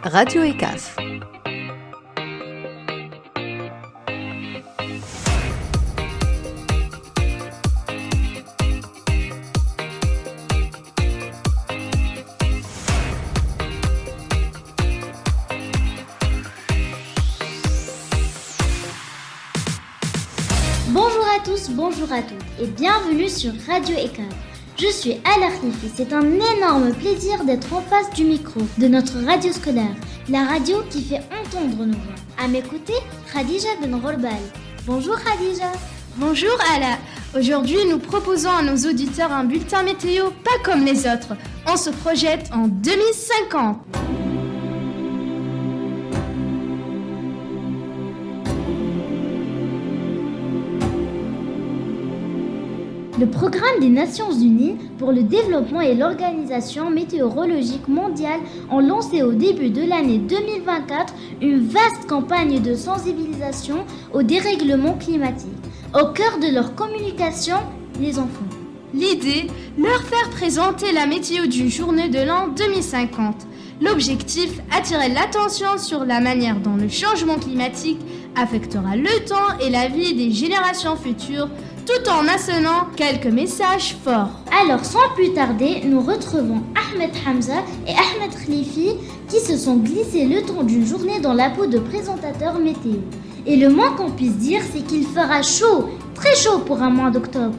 Radio ECAF. Bonjour à tous, bonjour à toutes et bienvenue sur Radio ECAF. Je suis Ala Khlifi, c'est un énorme plaisir d'être en face du micro de notre radio scolaire, la radio qui fait entendre nos voix. À mes côtés, Khadija Ben Rorbal. Bonjour Khadija. Bonjour Ala. Aujourd'hui, nous proposons à nos auditeurs un bulletin météo pas comme les autres. On se projette en 2050. Le programme des Nations Unies pour le développement et l'Organisation météorologique mondiale ont lancé au début de l'année 2024 une vaste campagne de sensibilisation au dérèglement climatique. Au cœur de leur communication, les enfants. L'idée, leur faire présenter la météo d'une journée de l'an 2050. L'objectif, attirer l'attention sur la manière dont le changement climatique affectera le temps et la vie des générations futures, tout en assonnant quelques messages forts. Alors sans plus tarder, nous retrouvons Ahmed Hamza et Ahmed Khlifi qui se sont glissés le temps d'une journée dans la peau de présentateurs météo. Et le moins qu'on puisse dire, c'est qu'il fera chaud, très chaud pour un mois d'octobre.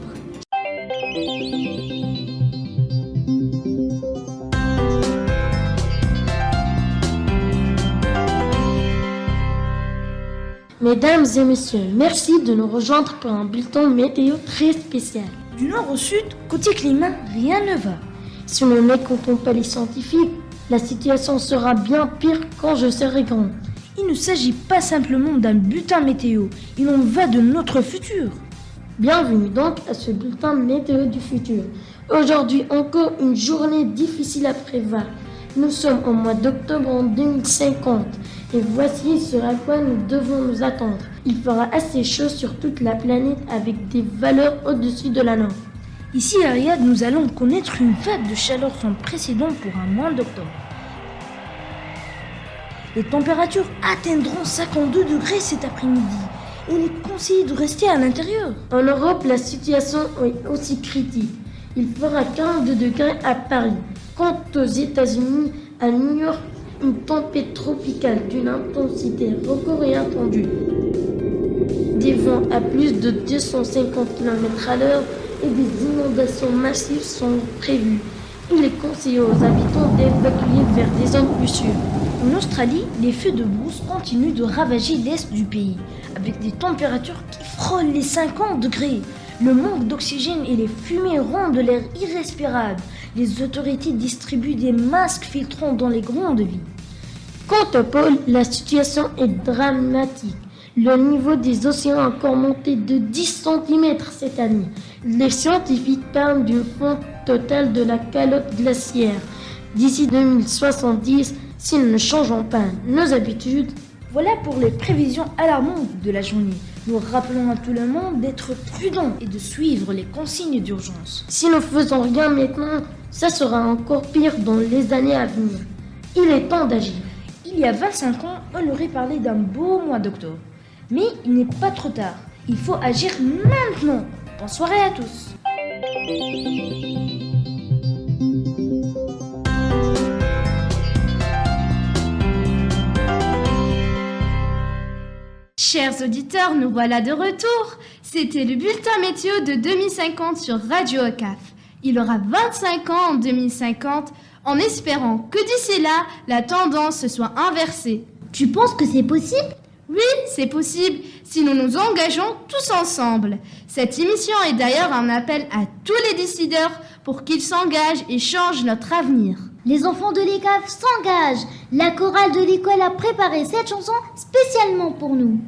Mesdames et messieurs, merci de nous rejoindre pour un bulletin météo très spécial. Du nord au sud, côté climat, rien ne va. Si nous n'écoutons pas les scientifiques, la situation sera bien pire quand je serai grand. Il ne s'agit pas simplement d'un bulletin météo, il en va de notre futur. Bienvenue donc à ce bulletin météo du futur. Aujourd'hui encore une journée difficile à prévoir. Nous sommes au mois d'octobre en 2050 et voici ce à quoi nous devons nous attendre. Il fera assez chaud sur toute la planète avec des valeurs au-dessus de la norme. Ici à Riyad, nous allons connaître une vague de chaleur sans précédent pour un mois d'octobre. Les températures atteindront 52 degrés cet après-midi. Il est conseillé de rester à l'intérieur. En Europe, la situation est aussi critique. Il fera 42 degrés à Paris. Quant aux États-Unis, à New York, une tempête tropicale d'une intensité record est attendue. Des vents à plus de 250 km/h et des inondations massives sont prévues. Il est conseillé aux habitants d'évacuer vers des zones plus sûres. En Australie, les feux de brousse continuent de ravager l'est du pays, avec des températures qui frôlent les 50 degrés. Le manque d'oxygène et les fumées rendent l'air irrespirable. Les autorités distribuent des masques filtrants dans les grandes villes. Quant au pôle, la situation est dramatique. Le niveau des océans a encore monté de 10 cm cette année. Les scientifiques parlent d'une fonte totale de la calotte glaciaire. D'ici 2070, si nous ne changeons pas nos habitudes. Voilà pour les prévisions alarmantes de la journée. Nous rappelons à tout le monde d'être prudent et de suivre les consignes d'urgence. Si nous ne faisons rien maintenant, ça sera encore pire dans les années à venir. Il est temps d'agir. Il y a 25 ans, on aurait parlé d'un beau mois d'octobre. Mais il n'est pas trop tard. Il faut agir maintenant. Bonne soirée à tous. Chers auditeurs, nous voilà de retour. C'était le bulletin météo de 2050 sur Radio ECAF. Il aura 25 ans en 2050, en espérant que d'ici là, la tendance se soit inversée. Tu penses que c'est possible ? Oui, c'est possible, si nous nous engageons tous ensemble. Cette émission est d'ailleurs un appel à tous les décideurs pour qu'ils s'engagent et changent notre avenir. Les enfants de l'ECAF s'engagent. La chorale de l'école a préparé cette chanson spécialement pour nous.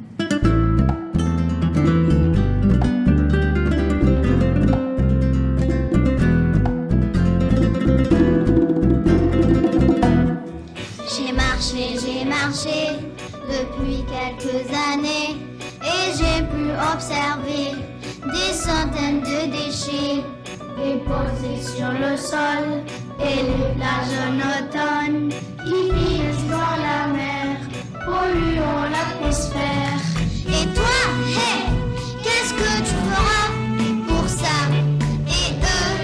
J'ai marché depuis quelques années et j'ai pu observer des centaines de déchets déposés sur le sol et les plages en automne qui finissent dans la l'atmosphère. Et toi, hey, qu'est-ce que tu feras pour ça? Et eux,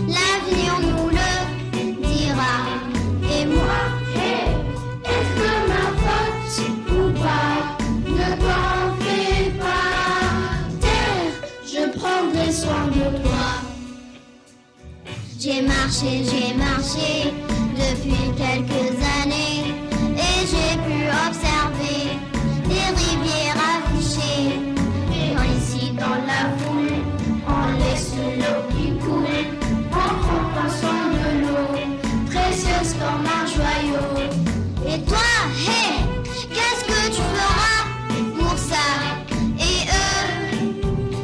l'avenir nous le dira. Et moi, hey, est-ce que ma faute ou pas? Ne t'en fais pas. Terre, je prendrai soin de toi. J'ai marché depuis quelques années et j'ai pu observer des rivières affichées. Et ici dans la foule, on laisse l'eau qui coule, on prend pas soin de l'eau, précieuse comme un joyau. Et toi, hey, qu'est-ce que tu feras pour ça? Et eux,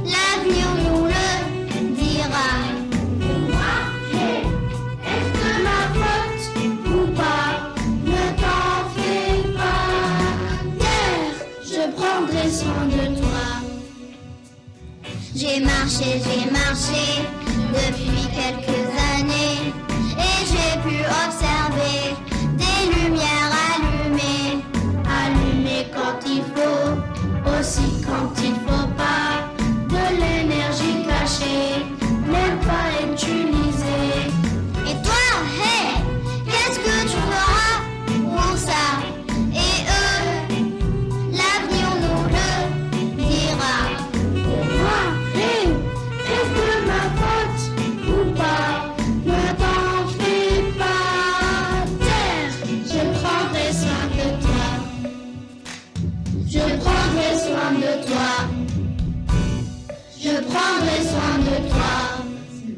l'avenir nous le dira. Soin de toi. J'ai marché depuis quelques années et j'ai pu observer des lumières allumées quand il faut, aussi quand il faut pas, de l'énergie cachée, même pas utilisée. Et toi, hey, qu'est-ce que tu feras pour ça? Et eux, l'avenir nous le dira. Et moi, hey, est-ce que ma faute ou pas? Ne t'en fais pas. Terre, je prendrai soin de toi. Je prendrai soin de toi. Je prendrai soin de toi.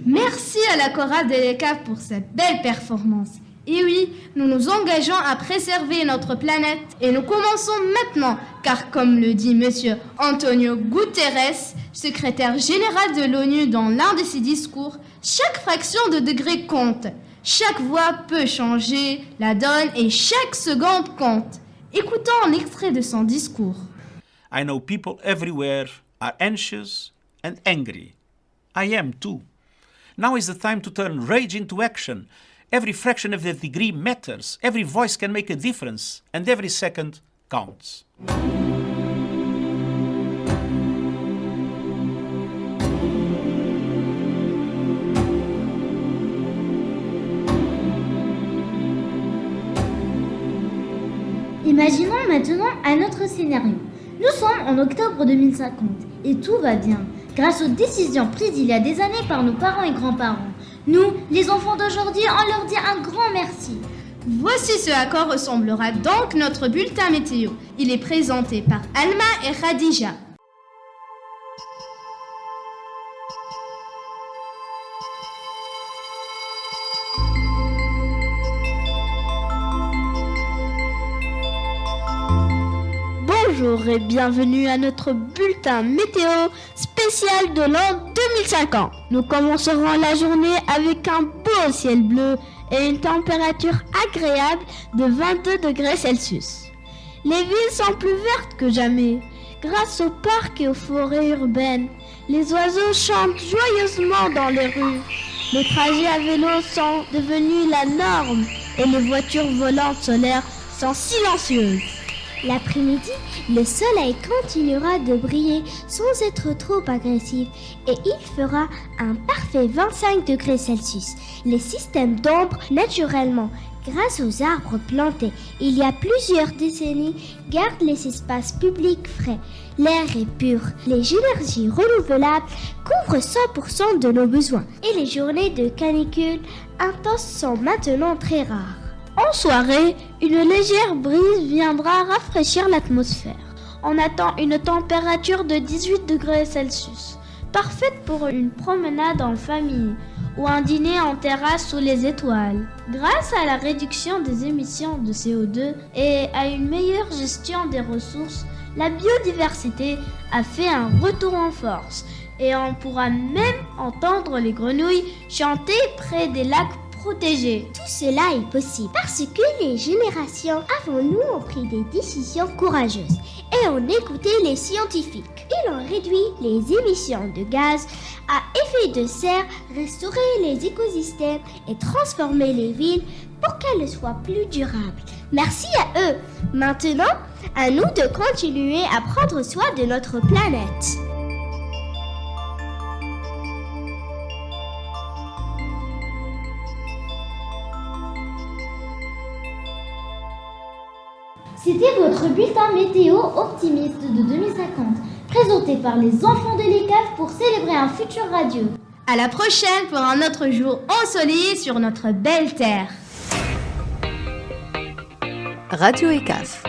Merci à la chorale de l'ECAF pour cette belle performance. Et oui, nous nous engageons à préserver notre planète et nous commençons maintenant, car comme le dit Monsieur Antonio Guterres, secrétaire général de l'ONU dans l'un de ses discours, chaque fraction de degré compte. Chaque voix peut changer la donne et chaque seconde compte. Écoutons un extrait de son discours. I know people everywhere are anxious and angry. I am too. Now is the time to turn rage into action. Every fraction of the degree matters. Every voice can make a difference. And every second counts. Imaginons maintenant un autre scénario. Nous sommes en octobre 2050 et tout va bien, grâce aux décisions prises il y a des années par nos parents et grands-parents. Nous, les enfants d'aujourd'hui, on leur dit un grand merci. Voici ce à quoi ressemblera donc notre bulletin météo. Il est présenté par Alma et Khadija. Bonjour et bienvenue à notre bulletin météo spécial de l'an 2050. Nous commencerons la journée avec un beau ciel bleu et une température agréable de 22 degrés Celsius. Les villes sont plus vertes que jamais. Grâce aux parcs et aux forêts urbaines, les oiseaux chantent joyeusement dans les rues. Les trajets à vélo sont devenus la norme et les voitures volantes solaires sont silencieuses. L'après-midi, le soleil continuera de briller sans être trop agressif et il fera un parfait 25 degrés Celsius. Les systèmes d'ombre, naturellement, grâce aux arbres plantés il y a plusieurs décennies, gardent les espaces publics frais. L'air est pur, les énergies renouvelables couvrent 100% de nos besoins et les journées de canicule intenses sont maintenant très rares. En soirée, une légère brise viendra rafraîchir l'atmosphère. On attend une température de 18 degrés Celsius, parfaite pour une promenade en famille ou un dîner en terrasse sous les étoiles. Grâce à la réduction des émissions de CO2 et à une meilleure gestion des ressources, la biodiversité a fait un retour en force et on pourra même entendre les grenouilles chanter près des lacs protéger. Tout cela est possible parce que les générations avant nous ont pris des décisions courageuses et ont écouté les scientifiques. Ils ont réduit les émissions de gaz à effet de serre, restauré les écosystèmes et transformé les villes pour qu'elles soient plus durables. Merci à eux. Maintenant, à nous de continuer à prendre soin de notre planète. C'était votre bulletin météo optimiste de 2050, présenté par les enfants de l'ECAF pour célébrer un futur radieux. À la prochaine pour un autre jour ensoleillé sur notre belle terre. Radio ECAF.